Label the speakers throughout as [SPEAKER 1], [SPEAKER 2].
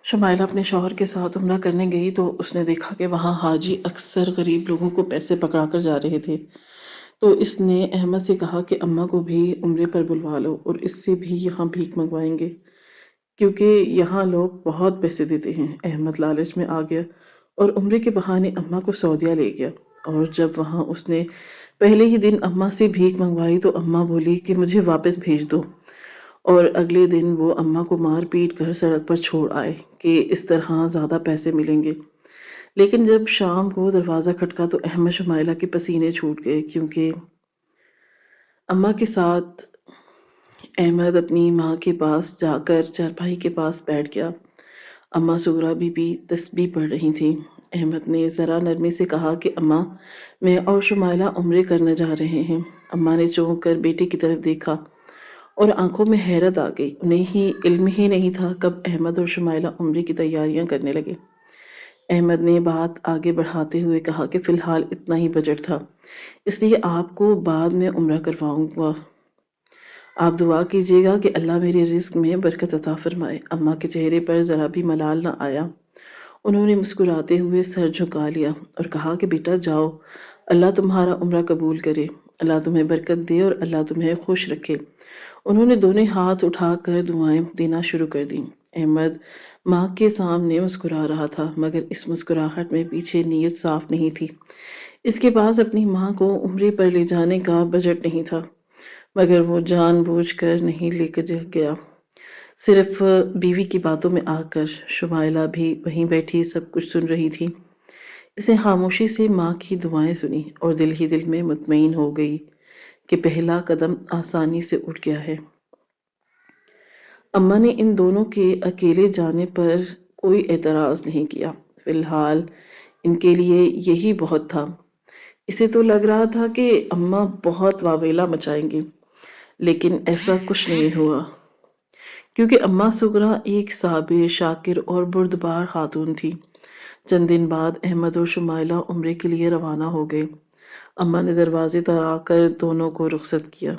[SPEAKER 1] شمائلہ اپنے شوہر کے ساتھ عمرہ کرنے گئی تو اس نے دیکھا کہ وہاں حاجی اکثر غریب لوگوں کو پیسے پکڑا کر جا رہے تھے۔ تو اس نے احمد سے کہا کہ اماں کو بھی عمرے پر بلوا لو اور اس سے بھی یہاں بھیک منگوائیں گے، کیونکہ یہاں لوگ بہت پیسے دیتے ہیں۔ احمد لالچ میں آ گیا اور عمرے کے بہانے اماں کو سعودیہ لے گیا، اور جب وہاں اس نے پہلے ہی دن اماں سے بھیک منگوائی تو اماں بولی کہ مجھے واپس بھیج دو، اور اگلے دن وہ اماں کو مار پیٹ کر سڑک پر چھوڑ آئے کہ اس طرح زیادہ پیسے ملیں گے۔ لیکن جب شام کو دروازہ کھٹکا تو احمد شمائلہ کے پسینے چھوٹ گئے، کیونکہ اماں کے ساتھ احمد اپنی ماں کے پاس جا کر چارپائی کے پاس بیٹھ گیا۔ اماں سغرا بی بی تسبیح پڑھ رہی تھیں۔ احمد نے ذرا نرمی سے کہا کہ اماں، میں اور شمائلہ عمرے کرنے جا رہے ہیں۔ اماں نے چونک کر بیٹے کی طرف دیکھا اور آنکھوں میں حیرت آ گئی۔ انہیں علم ہی نہیں تھا کب احمد اور شمائلہ عمرے کی تیاریاں کرنے لگے۔ احمد نے بات آگے بڑھاتے ہوئے کہا کہ فی الحال اتنا ہی بجٹ تھا، اس لیے آپ کو بعد میں عمرہ کرواؤں گا۔ آپ دعا کیجیے گا کہ اللہ میرے رزق میں برکت عطا فرمائے۔ اماں کے چہرے پر ذرا بھی ملال نہ آیا۔ انہوں نے مسکراتے ہوئے سر جھکا لیا اور کہا کہ بیٹا جاؤ، اللہ تمہارا عمرہ قبول کرے، اللہ تمہیں برکت دے اور اللہ تمہیں خوش رکھے۔ انہوں نے دونوں ہاتھ اٹھا کر دعائیں دینا شروع کر دیں۔ احمد ماں کے سامنے مسکرا رہا تھا، مگر اس مسکراہٹ میں پیچھے نیت صاف نہیں تھی۔ اس کے پاس اپنی ماں کو عمرے پر لے جانے کا بجٹ نہیں تھا، مگر وہ جان بوجھ کر نہیں لے کر گیا، صرف بیوی کی باتوں میں آ کر۔ شمائلہ بھی وہیں بیٹھی سب کچھ سن رہی تھی۔ اس نے خاموشی سے ماں کی دعائیں سنی اور دل ہی دل میں مطمئن ہو گئی کہ پہلا قدم آسانی سے اٹھ گیا ہے۔ اماں نے ان دونوں کے اکیلے جانے پر کوئی اعتراض نہیں کیا۔ فی الحال ان کے لیے یہی بہت تھا۔ اسے تو لگ رہا تھا کہ اماں بہت واویلا مچائیں گی، لیکن ایسا کچھ نہیں ہوا، کیونکہ اماں سغرا ایک صابر، شاکر اور بردبار خاتون تھی۔ چند دن بعد احمد اور شمائلہ عمرے کے لیے روانہ ہو گئے۔ اماں نے دروازے تک آ کر دونوں کو رخصت کیا۔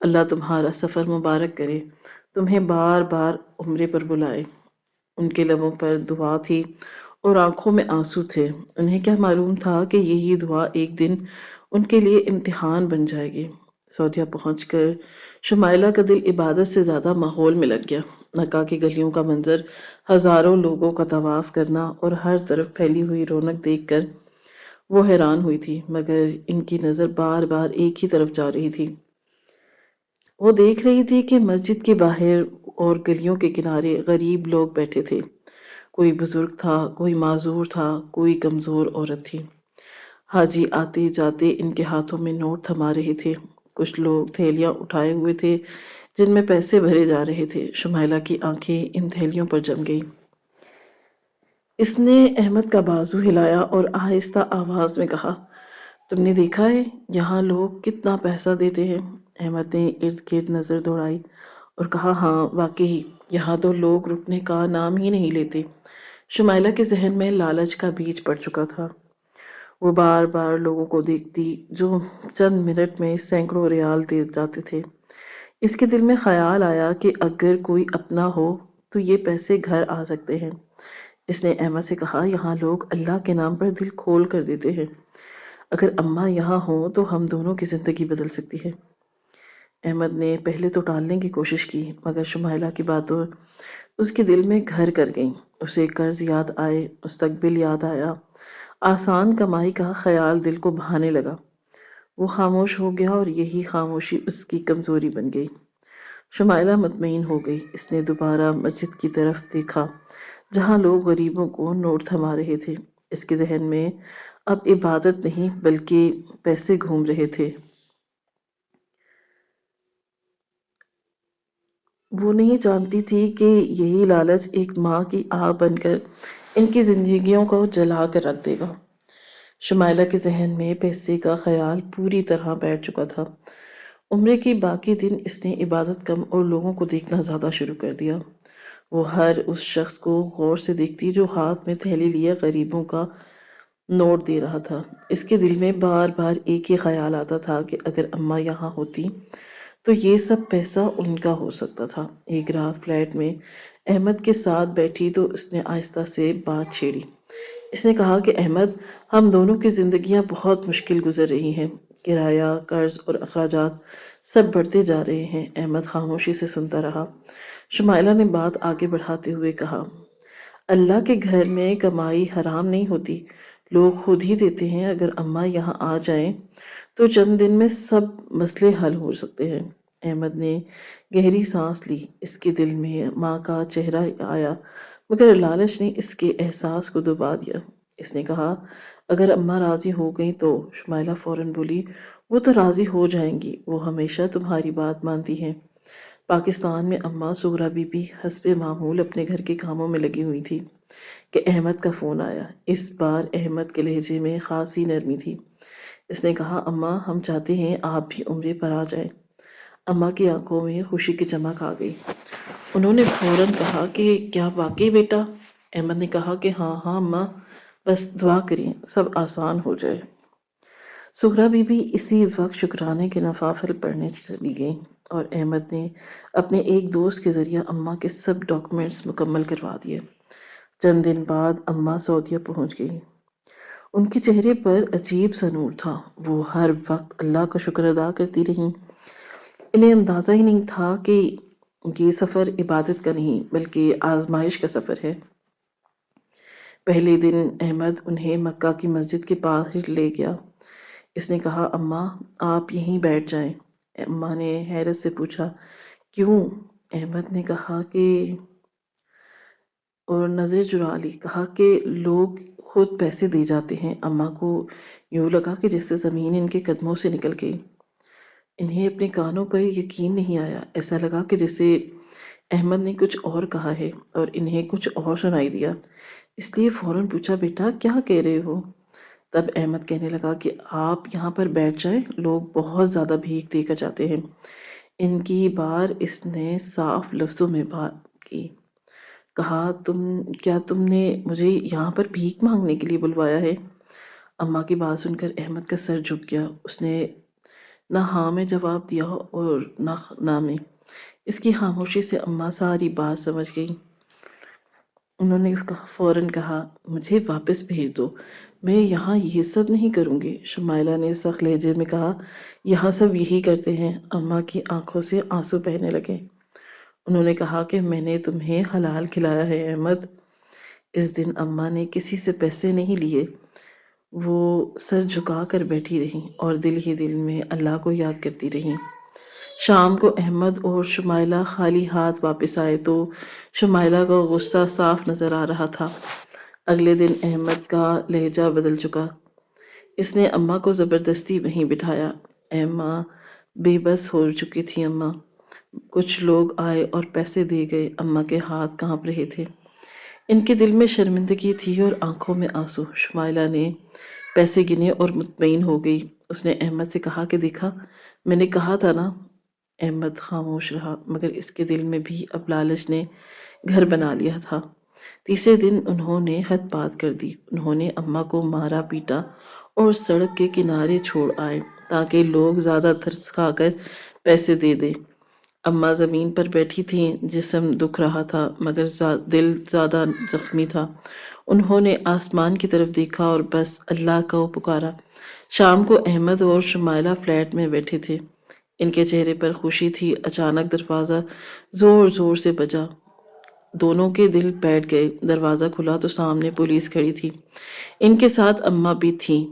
[SPEAKER 1] اللہ تمہارا سفر مبارک کرے، تمہیں بار بار عمرے پر بلائے۔ ان کے لبوں پر دعا تھی اور آنکھوں میں آنسو تھے۔ انہیں کیا معلوم تھا کہ یہی دعا ایک دن ان کے لیے امتحان بن جائے گی۔ سعودیہ پہنچ کر شمائلہ کا دل عبادت سے زیادہ ماحول میں لگ گیا۔ مکہ کی گلیوں کا منظر، ہزاروں لوگوں کا طواف کرنا اور ہر طرف پھیلی ہوئی رونق دیکھ کر وہ حیران ہوئی تھی، مگر ان کی نظر بار بار ایک ہی طرف جا رہی تھی۔ وہ دیکھ رہی تھی کہ مسجد کے باہر اور گلیوں کے کنارے غریب لوگ بیٹھے تھے۔ کوئی بزرگ تھا، کوئی معذور تھا، کوئی کمزور عورت تھی۔ حاجی آتے جاتے ان کے ہاتھوں میں نوٹ تھما رہے تھے۔ کچھ لوگ تھیلیاں اٹھائے ہوئے تھے جن میں پیسے بھرے جا رہے تھے۔ شمائلہ کی آنکھیں ان تھیلیوں پر جم گئی۔ اس نے احمد کا بازو ہلایا اور آہستہ آواز میں کہا، تم نے دیکھا ہے یہاں لوگ کتنا پیسہ دیتے ہیں؟ احمد نے ارد گرد نظر دوڑائی اور کہا، ہاں واقعی، یہاں تو لوگ رکنے کا نام ہی نہیں لیتے۔ شمائلہ کے ذہن میں لالچ کا بیج پڑ چکا تھا۔ وہ بار بار لوگوں کو دیکھتی جو چند منٹ میں سینکڑوں ریال دے جاتے تھے۔ اس کے دل میں خیال آیا کہ اگر کوئی اپنا ہو تو یہ پیسے گھر آ سکتے ہیں۔ اس نے احمد سے کہا، یہاں لوگ اللہ کے نام پر دل کھول کر دیتے ہیں۔ اگر اماں یہاں ہوں تو ہم دونوں کی زندگی بدل سکتی ہے۔ احمد نے پہلے تو ٹالنے کی کوشش کی، مگر شمائلہ کی باتوں اس کے دل میں گھر کر گئیں۔ اسے قرض یاد آئے، مستقبل یاد آیا، آسان کمائی کا خیال دل کو بھانے لگا۔ وہ خاموش ہو گیا اور یہی خاموشی اس کی کمزوری بن گئی۔ شمائلہ مطمئن ہو گئی۔ اس نے دوبارہ مسجد کی طرف دیکھا جہاں لوگ غریبوں کو نوٹ تھما رہے تھے۔ اس کے ذہن میں اب عبادت نہیں بلکہ پیسے گھوم رہے تھے۔ وہ نہیں جانتی تھی کہ یہی لالچ ایک ماں کی آگ بن کر ان کی زندگیوں کو جلا کر رکھ دے گا۔ شمائلہ کے ذہن میں پیسے کا خیال پوری طرح بیٹھ چکا تھا۔ عمرے کی باقی دن اس نے عبادت کم اور لوگوں کو دیکھنا زیادہ شروع کر دیا۔ وہ ہر اس شخص کو غور سے دیکھتی جو ہاتھ میں تھیلی لیے غریبوں کا نوٹ دے رہا تھا۔ اس کے دل میں بار بار ایک ہی خیال آتا تھا کہ اگر اماں یہاں ہوتی تو یہ سب پیسہ ان کا ہو سکتا تھا۔ ایک رات فلیٹ میں احمد کے ساتھ بیٹھی تو اس نے آہستہ سے بات چھیڑی۔ اس نے کہا کہ احمد، ہم دونوں کی زندگیاں بہت مشکل گزر رہی ہیں، کرایہ، قرض اور اخراجات سب بڑھتے جا رہے ہیں۔ احمد خاموشی سے سنتا رہا۔ شمائلہ نے بات آگے بڑھاتے ہوئے کہا، اللہ کے گھر میں کمائی حرام نہیں ہوتی، لوگ خود ہی دیتے ہیں۔ اگر اماں یہاں آ جائیں تو چند دن میں سب مسئلے حل ہو سکتے ہیں۔ احمد نے گہری سانس لی۔ اس کے دل میں ماں کا چہرہ آیا، مگر لالچ نے اس کے احساس کو دبا دیا۔ اس نے کہا، اگر اماں راضی ہو گئیں تو؟ شمائلہ فوراً بولی، وہ تو راضی ہو جائیں گی، وہ ہمیشہ تمہاری بات مانتی ہیں۔ پاکستان میں اماں سغرا بی بی حسب معمول اپنے گھر کے کاموں میں لگی ہوئی تھی کہ احمد کا فون آیا۔ اس بار احمد کے لہجے میں خاصی نرمی تھی۔ اس نے کہا، اماں، ہم چاہتے ہیں آپ بھی عمرے پر آ جائیں۔ اماں کی آنکھوں میں خوشی کی چمک آ گئی۔ انہوں نے فوراً کہا کہ کیا واقعی بیٹا؟ احمد نے کہا کہ ہاں ہاں اماں، بس دعا کریں سب آسان ہو جائے۔ سغرا بی بی اسی وقت شکرانے کے نوافل پڑھنے چلی گئیں اور احمد نے اپنے ایک دوست کے ذریعہ اماں کے سب ڈاکومنٹس مکمل کروا دیے۔ چند دن بعد اماں سعودیہ پہنچ گئی۔ ان کے چہرے پر عجیب سا نور تھا۔ وہ ہر وقت اللہ کا شکر ادا کرتی رہیں۔ انہیں اندازہ ہی نہیں تھا کہ یہ سفر عبادت کا نہیں بلکہ آزمائش کا سفر ہے۔ پہلے دن احمد انہیں مکہ کی مسجد کے پاس لے گیا۔ اس نے کہا، اماں، آپ یہیں بیٹھ جائیں۔ اماں نے حیرت سے پوچھا، کیوں؟ احمد نے کہا کہ اور نظر چرا لی، کہا کہ لوگ خود پیسے دے جاتے ہیں۔ اماں کو یوں لگا کہ جیسے زمین ان کے قدموں سے نکل گئی۔ انہیں اپنے کانوں پر یقین نہیں آیا۔ ایسا لگا کہ جیسے احمد نے کچھ اور کہا ہے اور انہیں کچھ اور سنائی دیا۔ اس لیے فوراً پوچھا، بیٹا کیا کہہ رہے ہو؟ تب احمد کہنے لگا کہ آپ یہاں پر بیٹھ جائیں، لوگ بہت زیادہ بھیک دے کر جاتے ہیں۔ ان کی بار اس نے صاف لفظوں میں بات کی۔ کہا، کیا تم نے مجھے یہاں پر بھیک مانگنے کے لیے بلوایا ہے؟ اماں کی بات سن کر احمد کا سر جھک گیا۔ اس نے نہ ہاں میں جواب دیا اور نہ میں۔ اس کی خاموشی سے اماں ساری بات سمجھ گئی۔ انہوں نے فوراً کہا، مجھے واپس بھیج دو، میں یہاں یہ سب نہیں کروں گی۔ شمائلہ نے سخت لہجے میں کہا، یہاں سب یہی کرتے ہیں۔ اماں کی آنکھوں سے آنسو بہنے لگے۔ انہوں نے کہا کہ میں نے تمہیں حلال کھلایا ہے احمد۔ اس دن اماں نے کسی سے پیسے نہیں لیے۔ وہ سر جھکا کر بیٹھی رہیں اور دل ہی دل میں اللہ کو یاد کرتی رہیں۔ شام کو احمد اور شمائلہ خالی ہاتھ واپس آئے تو شمائلہ کا غصہ صاف نظر آ رہا تھا۔ اگلے دن احمد کا لہجہ بدل چکا۔ اس نے اماں کو زبردستی وہیں بٹھایا۔ اماں بے بس ہو چکی تھی۔ اماں کچھ لوگ آئے اور پیسے دے گئے۔ اماں کے ہاتھ کانپ رہے تھے۔ ان کے دل میں شرمندگی تھی اور آنکھوں میں آنسو۔ شمائلہ نے پیسے گنے اور مطمئن ہو گئی۔ اس نے احمد سے کہا کہ دیکھا، میں نے کہا تھا نا۔ احمد خاموش رہا، مگر اس کے دل میں بھی اب لالچ نے گھر بنا لیا تھا۔ تیسرے دن انہوں نے حد بات کر دی۔ انہوں نے اماں کو مارا پیٹا اور سڑک کے کنارے چھوڑ آئے تاکہ لوگ زیادہ ترس کھا کر پیسے دے دیں۔ اماں زمین پر بیٹھی تھیں، جسم دکھ رہا تھا مگر دل زیادہ زخمی تھا۔ انہوں نے آسمان کی طرف دیکھا اور بس اللہ کو پکارا۔ شام کو احمد اور شمائلہ فلیٹ میں بیٹھے تھے۔ ان کے چہرے پر خوشی تھی۔ اچانک دروازہ زور زور سے بجا۔ دونوں کے دل بیٹھ گئے۔ دروازہ کھلا تو سامنے پولیس کھڑی تھی۔ ان کے ساتھ اماں بھی تھیں،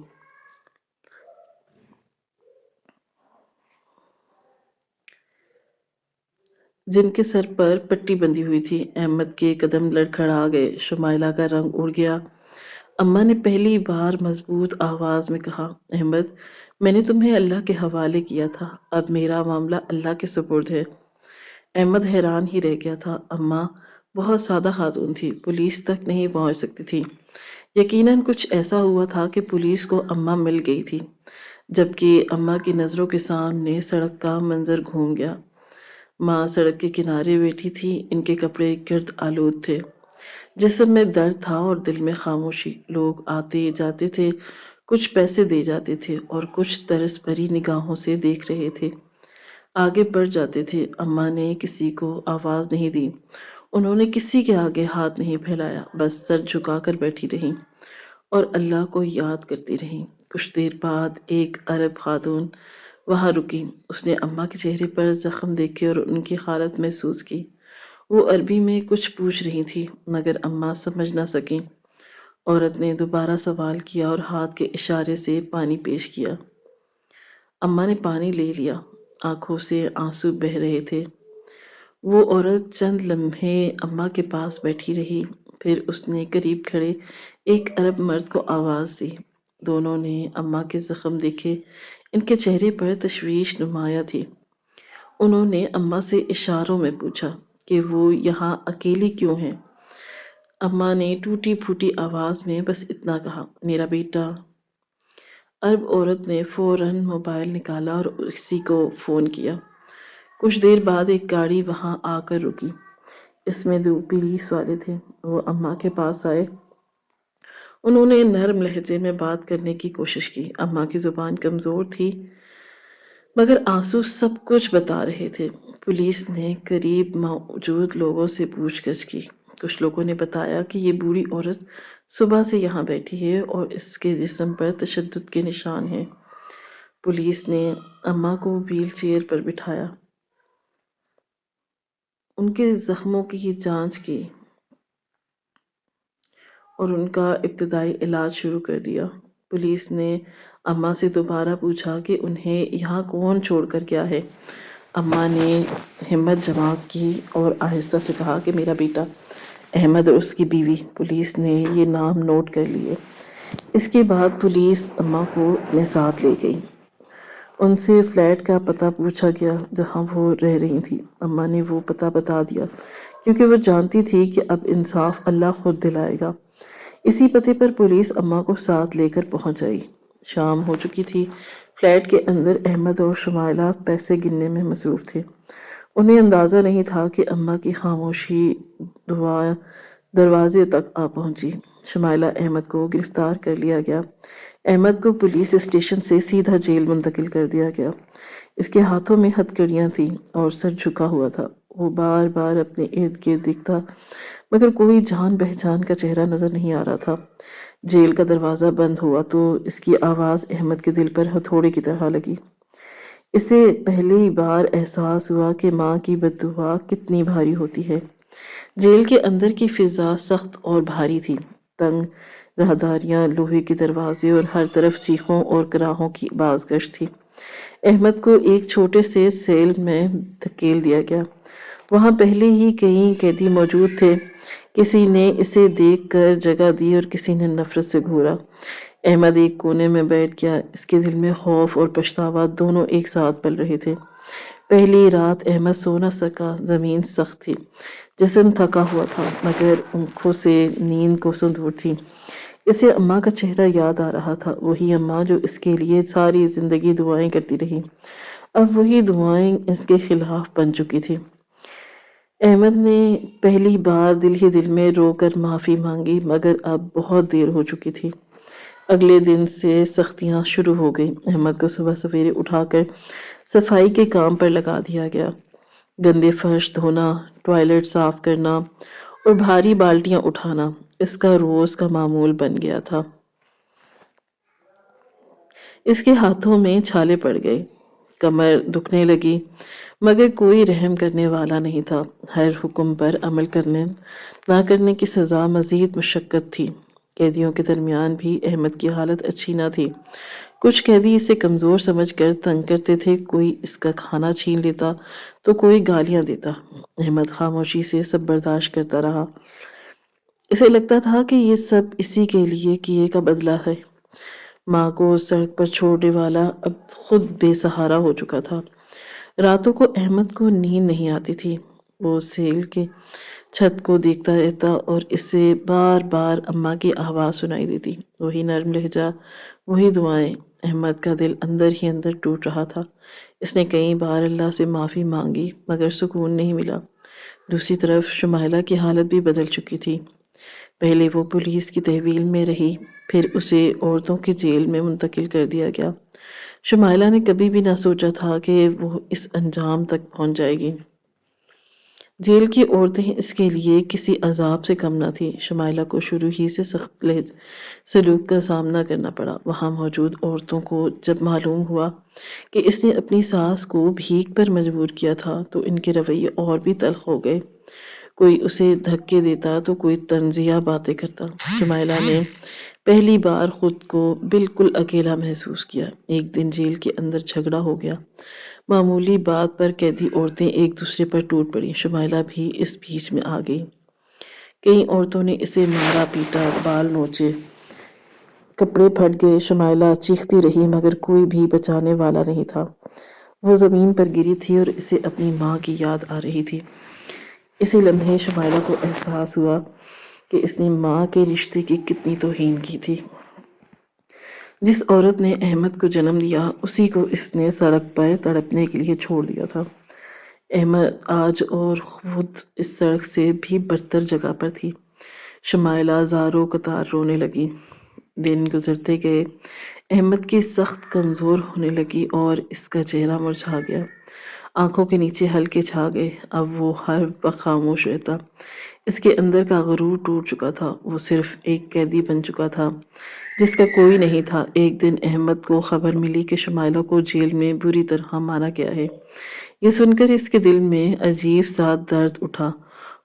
[SPEAKER 1] جن کے سر پر پٹی بندھی ہوئی تھی۔ احمد کے قدم لڑکھڑا گئے۔ شمائلہ کا رنگ اڑ گیا۔ اماں نے پہلی بار مضبوط آواز میں کہا، احمد، میں نے تمہیں اللہ کے حوالے کیا تھا، اب میرا معاملہ اللہ کے سپرد ہے۔ احمد حیران ہی رہ گیا تھا۔ اماں بہت سادہ خاتون تھی، پولیس تک نہیں پہنچ سکتی تھی۔ یقیناً کچھ ایسا ہوا تھا کہ پولیس کو اماں مل گئی تھی۔ جبکہ اماں کی نظروں کے سامنے سڑک کا منظر گھوم گیا۔ ماں سڑک کے کنارے بیٹھی تھی۔ ان کے کپڑے گرد آلود تھے، جسم میں درد تھا اور دل میں خاموشی۔ لوگ آتے جاتے تھے، کچھ پیسے دے جاتے تھے اور کچھ ترس بھری نگاہوں سے دیکھ رہے تھے۔ آگے بڑھ جاتے تھے۔ اماں نے کسی کو آواز نہیں دی۔ انہوں نے کسی کے آگے ہاتھ نہیں پھیلایا، بس سر جھکا کر بیٹھی رہیں اور اللہ کو یاد کرتی رہیں۔ کچھ دیر بعد ایک عرب خاتون وہاں رکی۔ اس نے اماں کے چہرے پر زخم دیکھے اور ان کی حالت محسوس کی۔ وہ عربی میں کچھ پوچھ رہی تھی مگر اماں سمجھ نہ سکیں۔ عورت نے دوبارہ سوال کیا اور ہاتھ کے اشارے سے پانی پیش کیا۔ اماں نے پانی لے لیا، آنکھوں سے آنسو بہہ رہے تھے۔ وہ عورت چند لمحے اماں کے پاس بیٹھی رہی، پھر اس نے قریب کھڑے ایک عرب مرد کو آواز دی۔ دونوں نے اماں کے زخم دیکھے، ان کے چہرے پر تشویش نمایاں تھی۔ انہوں نے اماں سے اشاروں میں پوچھا کہ وہ یہاں اکیلی کیوں ہیں۔ اماں نے ٹوٹی پھوٹی آواز میں بس اتنا کہا، میرا بیٹا۔ عرب عورت نے فوراً موبائل نکالا اور کسی کو فون کیا۔ کچھ دیر بعد ایک گاڑی وہاں آ کر رکی۔ اس میں 2 پولیس والے تھے۔ وہ اماں کے پاس آئے۔ انہوں نے نرم لہجے میں بات کرنے کی کوشش کی۔ اماں کی زبان کمزور تھی مگر آنسو سب کچھ بتا رہے تھے۔ پولیس نے قریب موجود لوگوں سے پوچھ گچھ کی۔ کچھ لوگوں نے بتایا کہ یہ بوڑھی عورت صبح سے یہاں بیٹھی ہے اور اس کے جسم پر تشدد کے نشان ہیں۔ پولیس نے اماں کو ویل چیئر پر بٹھایا، ان کے زخموں کی جانچ کی اور ان کا ابتدائی علاج شروع کر دیا۔ پولیس نے اماں سے دوبارہ پوچھا کہ انہیں یہاں کون چھوڑ کر گیا ہے۔ اماں نے ہمت جمع کی اور آہستہ سے کہا کہ میرا بیٹا احمد اور اس کی بیوی۔ پولیس نے یہ نام نوٹ کر لیے۔ اس کے بعد پولیس اماں کو اپنے ساتھ لے گئی۔ ان سے فلیٹ کا پتہ پوچھا گیا جہاں وہ رہ رہی تھی۔ اماں نے وہ پتہ بتا دیا کیونکہ وہ جانتی تھی کہ اب انصاف اللہ خود دلائے گا۔ اسی پتے پر پولیس اماں کو ساتھ لے کر پہنچ آئی۔ شام ہو چکی تھی۔ فلیٹ کے اندر احمد اور شمائلہ پیسے گننے میں مصروف تھے۔ انہیں اندازہ نہیں تھا کہ اماں کی خاموشی دروازے تک آ پہنچی۔ شمائلہ احمد کو گرفتار کر لیا گیا۔ احمد کو پولیس اسٹیشن سے سیدھا جیل منتقل کر دیا گیا۔ اس کے ہاتھوں میں ہتھکڑیاں تھیں اور سر جھکا ہوا تھا۔ وہ بار بار اپنے ارد گرد دیکھتا مگر کوئی جان پہچان کا چہرہ نظر نہیں آ رہا تھا۔ جیل کا دروازہ بند ہوا تو اس کی آواز احمد کے دل پر ہتھوڑے کی طرح لگی۔ اسے پہلی بار احساس ہوا کہ ماں کی بد دعا کتنی بھاری ہوتی ہے۔ جیل کے اندر کی فضا سخت اور بھاری تھی۔ تنگ راہداریاں، لوہے کے دروازے اور ہر طرف چیخوں اور کراہوں کی بازگشت تھی۔ احمد کو ایک چھوٹے سے سیل میں دھکیل دیا گیا۔ وہاں پہلے ہی کئی قیدی موجود تھے۔ کسی نے اسے دیکھ کر جگہ دی اور کسی نے نفرت سے گھورا۔ احمد ایک کونے میں بیٹھ گیا۔ اس کے دل میں خوف اور پچھتاوا دونوں ایک ساتھ پل رہے تھے۔ پہلی رات احمد سو نہ سکا۔ زمین سخت تھی، جسم تھکا ہوا تھا مگر آنکھوں سے نیند کوسوں دور تھی۔ اسے اماں کا چہرہ یاد آ رہا تھا، وہی اماں جو اس کے لیے ساری زندگی دعائیں کرتی رہی۔ اب وہی دعائیں اس کے خلاف بن چکی تھی۔ احمد نے پہلی بار دل ہی دل میں رو کر معافی مانگی مگر اب بہت دیر ہو چکی تھی۔ اگلے دن سے سختیاں شروع ہو گئیں۔ احمد کو صبح سویرے اٹھا کر صفائی کے کام پر لگا دیا گیا۔ گندے فرش دھونا، ٹوائلٹ صاف کرنا اور بھاری بالٹیاں اٹھانا اس کا روز کا معمول بن گیا تھا۔ اس کے ہاتھوں میں چھالے پڑ گئے، کمر دکھنے لگی مگر کوئی رحم کرنے والا نہیں تھا۔ ہر حکم پر عمل نہ کرنے کی سزا مزید مشقت تھی۔ قیدیوں کے درمیان بھی احمد کی حالت اچھی نہ تھی۔ کچھ قیدی اسے کمزور سمجھ کر تنگ کرتے تھے، کوئی اس کا کھانا چھین لیتا تو کوئی گالیاں دیتا۔ احمد خاموشی سے سب برداشت کرتا رہا۔ اسے لگتا تھا کہ یہ سب اسی کے لیے کیے کا بدلہ ہے۔ ماں کو سڑک پر چھوڑنے والا اب خود بے سہارا ہو چکا تھا۔ راتوں کو احمد کو نیند نہیں آتی تھی۔ وہ سیل کے چھت کو دیکھتا رہتا اور اسے بار بار اماں کی آواز سنائی دیتی، وہی نرم لہجہ، وہی دعائیں۔ احمد کا دل اندر ہی اندر ٹوٹ رہا تھا۔ اس نے کئی بار اللہ سے معافی مانگی مگر سکون نہیں ملا۔ دوسری طرف شمائلہ کی حالت بھی بدل چکی تھی۔ پہلے وہ پولیس کی تحویل میں رہی، پھر اسے عورتوں کے جیل میں منتقل کر دیا گیا۔ شمائلہ نے کبھی بھی نہ سوچا تھا کہ وہ اس انجام تک پہنچ جائے گی۔ جیل کی عورتیں اس کے لیے کسی عذاب سے کم نہ تھیں۔ شمائلہ کو شروع ہی سے سخت سلوک کا سامنا کرنا پڑا۔ وہاں موجود عورتوں کو جب معلوم ہوا کہ اس نے اپنی ساس کو بھیک پر مجبور کیا تھا تو ان کے رویے اور بھی تلخ ہو گئے۔ کوئی اسے دھکے دیتا تو کوئی طنزیہ باتیں کرتا۔ شمائلہ نے پہلی بار خود کو بالکل اکیلا محسوس کیا۔ ایک دن جیل کے اندر جھگڑا ہو گیا۔ معمولی بات پر قیدی عورتیں ایک دوسرے پر ٹوٹ پڑیں۔ شمائلہ بھی اس بیچ میں آ گئی۔ کئی عورتوں نے اسے مارا پیٹا، بال نوچے، کپڑے پھٹ گئے۔ شمائلہ چیختی رہی مگر کوئی بھی بچانے والا نہیں تھا۔ وہ زمین پر گری تھی اور اسے اپنی ماں کی یاد آ رہی تھی۔ اسی لمحے شمائلہ کو احساس ہوا کہ اس نے ماں کے رشتے کی کتنی توہین کی تھی۔ جس عورت نے احمد کو جنم دیا اسی کو اس نے سڑک پر تڑپنے کے لیے چھوڑ دیا تھا۔ احمد آج اور خود اس سڑک سے بھی برتر جگہ پر تھی۔ شمائلہ زاروں قطار رونے لگی۔ دن گزرتے گئے، احمد کی سخت کمزور ہونے لگی اور اس کا چہرہ مرجھا گیا۔ آنکھوں کے نیچے ہلکے چھا گئے۔ اب وہ ہر وقت خاموش رہتا۔ اس کے اندر کا غرور ٹوٹ چکا تھا۔ وہ صرف ایک قیدی بن چکا تھا جس کا کوئی نہیں تھا۔ ایک دن احمد کو خبر ملی کہ شمائلہ کو جیل میں بری طرح مارا گیا ہے۔ یہ سن کر اس کے دل میں عجیب سا درد اٹھا۔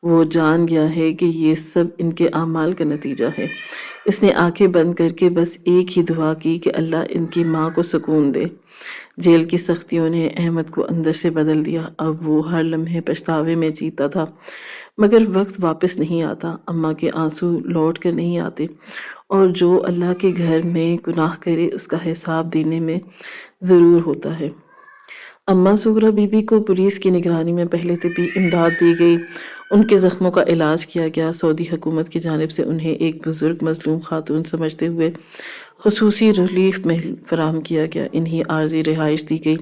[SPEAKER 1] وہ جان گیا ہے کہ یہ سب ان کے اعمال کا نتیجہ ہے۔ اس نے آنکھیں بند کر کے بس ایک ہی دعا کی کہ اللہ ان کی ماں کو سکون دے۔ جیل کی سختیوں نے احمد کو اندر سے بدل دیا۔ اب وہ ہر لمحے پچھتاوے میں جیتا تھا مگر وقت واپس نہیں آتا۔ اماں کے آنسو لوٹ کر نہیں آتے اور جو اللہ کے گھر میں گناہ کرے اس کا حساب دینے میں ضرور ہوتا ہے۔ اماں سغرا بی بی کو پولیس کی نگرانی میں پہلے طبی امداد دی گئی۔ ان کے زخموں کا علاج کیا گیا۔ سعودی حکومت کی جانب سے انہیں ایک بزرگ مظلوم خاتون سمجھتے ہوئے خصوصی ریلیف محل فراہم کیا گیا۔ انہیں عارضی رہائش دی گئی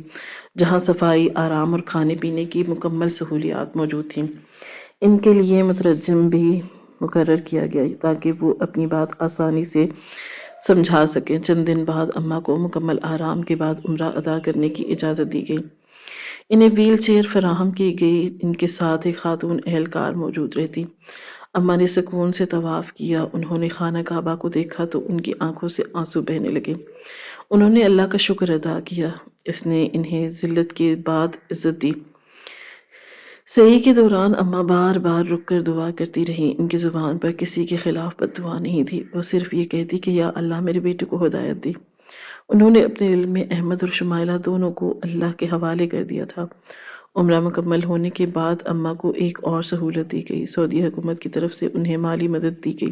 [SPEAKER 1] جہاں صفائی، آرام اور کھانے پینے کی مکمل سہولیات موجود تھیں۔ ان کے لیے مترجم بھی مقرر کیا گیا تاکہ وہ اپنی بات آسانی سے سمجھا سکیں۔ چند دن بعد اماں کو مکمل آرام کے بعد عمرہ ادا کرنے کی اجازت دی گئی۔ انہیں ویل چیئر فراہم کی گئی۔ ان کے ساتھ ایک خاتون اہلکار موجود رہتی۔ اماں نے سکون سے طواف کیا۔ انہوں نے خانہ کعبہ کو دیکھا تو ان کی آنکھوں سے آنسو بہنے لگے۔ انہوں نے اللہ کا شکر ادا کیا۔ اس نے انہیں ذلت کے بعد عزت دی۔ سعی کے دوران اماں بار بار رک کر دعا کرتی رہیں۔ ان کی زبان پر کسی کے خلاف بد دعا نہیں تھی۔ وہ صرف یہ کہتی کہ یا اللہ میرے بیٹے کو ہدایت دی۔ انہوں نے اپنے دل میں احمد اور شمائلہ دونوں کو اللہ کے حوالے کر دیا تھا۔ عمرہ مکمل ہونے کے بعد اماں کو ایک اور سہولت دی گئی۔ سعودی حکومت کی طرف سے انہیں مالی مدد دی گئی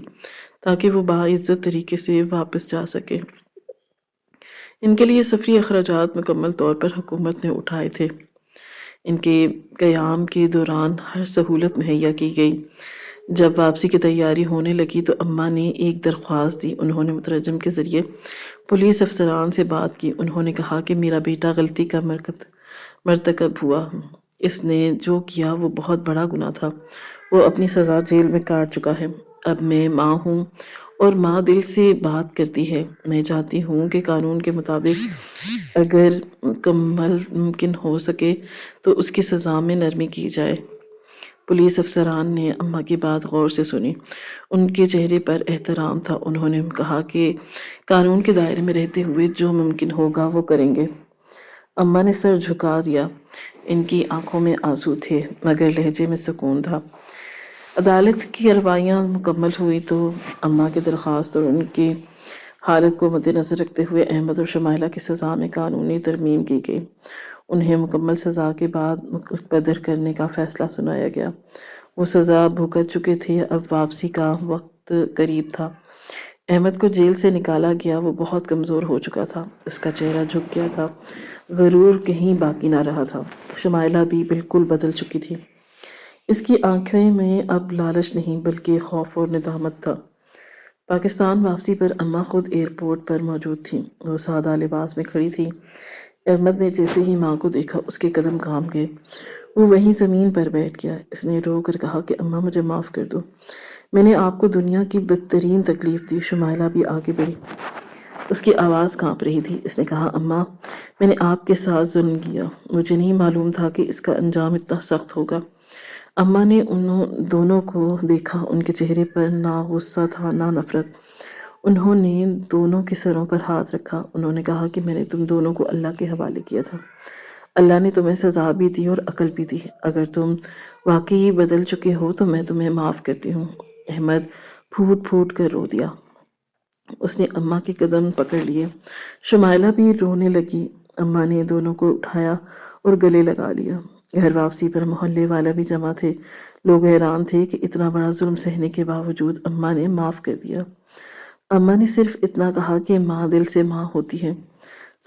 [SPEAKER 1] تاکہ وہ باعزت طریقے سے واپس جا سکیں۔ ان کے لیے سفری اخراجات مکمل طور پر حکومت نے اٹھائے تھے۔ ان کے قیام کے دوران ہر سہولت مہیا کی گئی۔ جب واپسی کی تیاری ہونے لگی تو اماں نے ایک درخواست دی۔ انہوں نے مترجم کے ذریعے پولیس افسران سے بات کی۔ انہوں نے کہا کہ میرا بیٹا غلطی کا مرتکب ہوا۔ اس نے جو کیا وہ بہت بڑا گناہ تھا۔ وہ اپنی سزا جیل میں کاٹ چکا ہے۔ اب میں ماں ہوں اور ماں دل سے بات کرتی ہے۔ میں چاہتی ہوں کہ قانون کے مطابق اگر ممکن ہو سکے تو اس کی سزا میں نرمی کی جائے۔ پولیس افسران نے اماں کی بات غور سے سنی۔ ان کے چہرے پر احترام تھا۔ انہوں نے کہا کہ قانون کے دائرے میں رہتے ہوئے جو ممکن ہوگا وہ کریں گے۔ اماں نے سر جھکا دیا۔ ان کی آنکھوں میں آنسو تھے مگر لہجے میں سکون تھا۔ عدالت کی کارروائیاں مکمل ہوئی تو اماں کی درخواست اور ان کی حالت کو مد نظر رکھتے ہوئے احمد اور شمائلہ کی سزا میں قانونی ترمیم کی گئی۔ انہیں مکمل سزا کے بعد ملک بدر کرنے کا فیصلہ سنایا گیا۔ وہ سزا بھگت چکے تھے۔ اب واپسی کا وقت قریب تھا۔ احمد کو جیل سے نکالا گیا۔ وہ بہت کمزور ہو چکا تھا۔ اس کا چہرہ جھک گیا تھا۔ غرور کہیں باقی نہ رہا تھا۔ شمائلہ بھی بالکل بدل چکی تھی۔ اس کی آنکھیں میں اب لالچ نہیں بلکہ خوف اور ندامت تھا۔ پاکستان واپسی پر اماں خود ایئرپورٹ پر موجود تھیں۔ وہ سادہ لباس میں کھڑی تھی۔ احمد نے جیسے ہی ماں کو دیکھا اس کے قدم کانپ گئے۔ وہ وہیں زمین پر بیٹھ گیا۔ اس نے رو کر کہا کہ اماں مجھے معاف کر دو۔ میں نے آپ کو دنیا کی بدترین تکلیف دی۔ شمائلہ بھی آگے بڑھی۔ اس کی آواز کانپ رہی تھی۔ اس نے کہا اماں میں نے آپ کے ساتھ ظلم کیا۔ مجھے نہیں معلوم تھا کہ اس کا انجام اتنا سخت ہوگا۔ اماں نے دونوں کو دیکھا، ان کے چہرے پر نہ غصہ تھا نہ نفرت۔ انہوں نے دونوں کے سروں پر ہاتھ رکھا۔ انہوں نے کہا کہ میں نے تم دونوں کو اللہ کے حوالے کیا تھا۔ اللہ نے تمہیں سزا بھی دی اور عقل بھی دی۔ اگر تم واقعی بدل چکے ہو تو میں تمہیں معاف کرتی ہوں۔ احمد پھوٹ پھوٹ کر رو دیا۔ اس نے اماں کے قدم پکڑ لیے۔ شمائلہ بھی رونے لگی۔ اماں نے دونوں کو اٹھایا اور گلے لگا لیا۔ گھر واپسی پر محلے والا بھی جمع تھے۔ لوگ حیران تھے کہ اتنا بڑا ظلم سہنے کے باوجود اماں نے معاف کر دیا۔ اماں نے صرف اتنا کہا کہ ماں دل سے ماں ہوتی ہے۔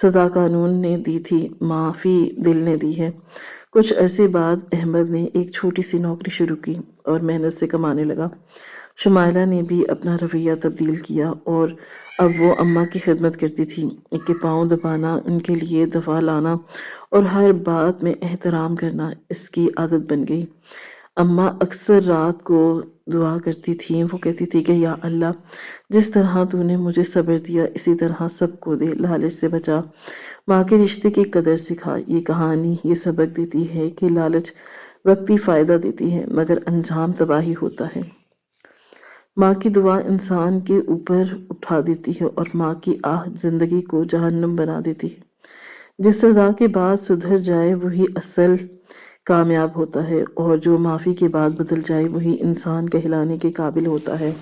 [SPEAKER 1] سزا قانون نے دی تھی، معافی دل نے دی ہے۔ کچھ عرصے بعد احمد نے ایک چھوٹی سی نوکری شروع کی اور محنت سے کمانے لگا۔ شمائلہ نے بھی اپنا رویہ تبدیل کیا اور اب وہ اماں کی خدمت کرتی تھی۔ ان کے پاؤں دبانا، ان کے لیے دوا لانا اور ہر بات میں احترام کرنا اس کی عادت بن گئی۔ اماں اکثر رات کو دعا کرتی تھیں۔ وہ کہتی تھی کہ یا اللہ، جس طرح تو نے مجھے صبر دیا اسی طرح سب کو دے، لالچ سے بچا، ماں کے رشتے کی قدر سکھا۔ یہ کہانی یہ سبق دیتی ہے کہ لالچ وقتی فائدہ دیتی ہے مگر انجام تباہی ہوتا ہے۔ ماں کی دعا انسان کے اوپر اٹھا دیتی ہے اور ماں کی آہ زندگی کو جہنم بنا دیتی ہے۔ جس سزا کے بعد سدھر جائے وہی اصل کامیاب ہوتا ہے، اور جو معافی کے بعد بدل جائے وہی انسان کہلانے کے قابل ہوتا ہے۔